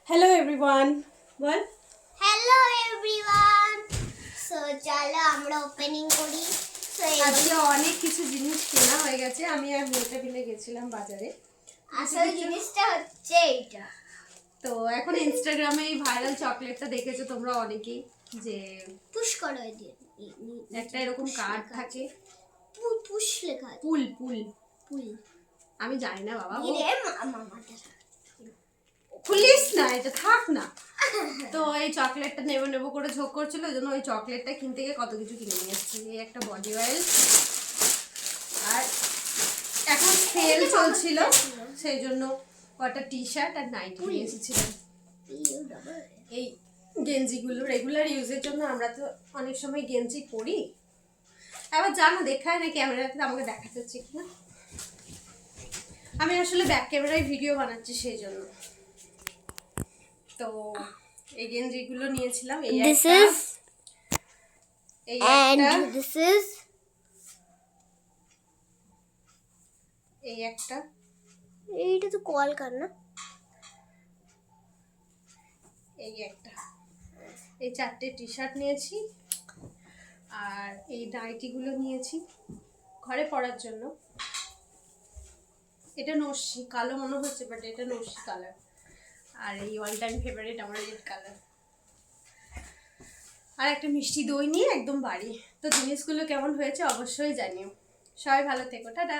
Hello everyone, বল। Hello everyone. So চলো আমরা ওপেনিং করি। আজকে অনেক কিছু জিনিস কেনা হয়ে গেছে। আমি আর মেয়েটা মিলে গেছিলাম বাজারে। আসল জিনিসটা হচ্ছে এইটা। তো এখন ইনস্টাগ্রামে এই ভাইরাল চকলেটটা দেখেছো তোমরা অনেকেই, যে পুশ করো দিয়ে একটা এরকম কার্ড থাকে, পুশ লেখা আছে। পুল পুল পুল আমি জানি না বাবা, রে মামাটা খুলিস না, এটা থাক না। তো এই চকলেটটা নেবো নেবো করে ঝোঁক করছিল, ওই জন্য ওই চকলেটটা কিনতে গিয়ে কত কিছু কিনে নিয়ে এসেছি। এই একটা বডি অয়েল, আর এখন সেল চলছিল সেই জন্য কটা টি শার্ট আর নাইটি নিয়ে এসেছিলাম। এই গেঞ্জিগুলো রেগুলার ইউজের জন্য আমরা তো অনেক সময় গেঞ্জি পরি। আবার জানো দেখায় না ক্যামেরাতে আমাকে দেখাতে হচ্ছে কিনা। আমি আসলে ব্যাক ক্যামেরায় ভিডিও বানাচ্ছি সেই জন্য। তো এই গেঞ্জিগুলো নিয়েছিলাম। এই একটা, এই একটা, দিস ইজ এই একটা, এইটা তো কল কার না, এই একটা, এই চারটে টি শার্ট নিয়েছি, আর এই নাইটিগুলো নিয়েছি ঘরে পরার জন্য। এটা নস্যি কালো মনে হচ্ছে, বাট এটা নস্যি কালার। আর এই অল টাইম ফেভারিট আমার রেড কালার। আর একটা মিষ্টি দই নিয়ে একদম বাড়ি। তো জিনিসগুলো কেমন হয়েছে অবশ্যই জানিও। সবাই ভালো থেকো, টাটা।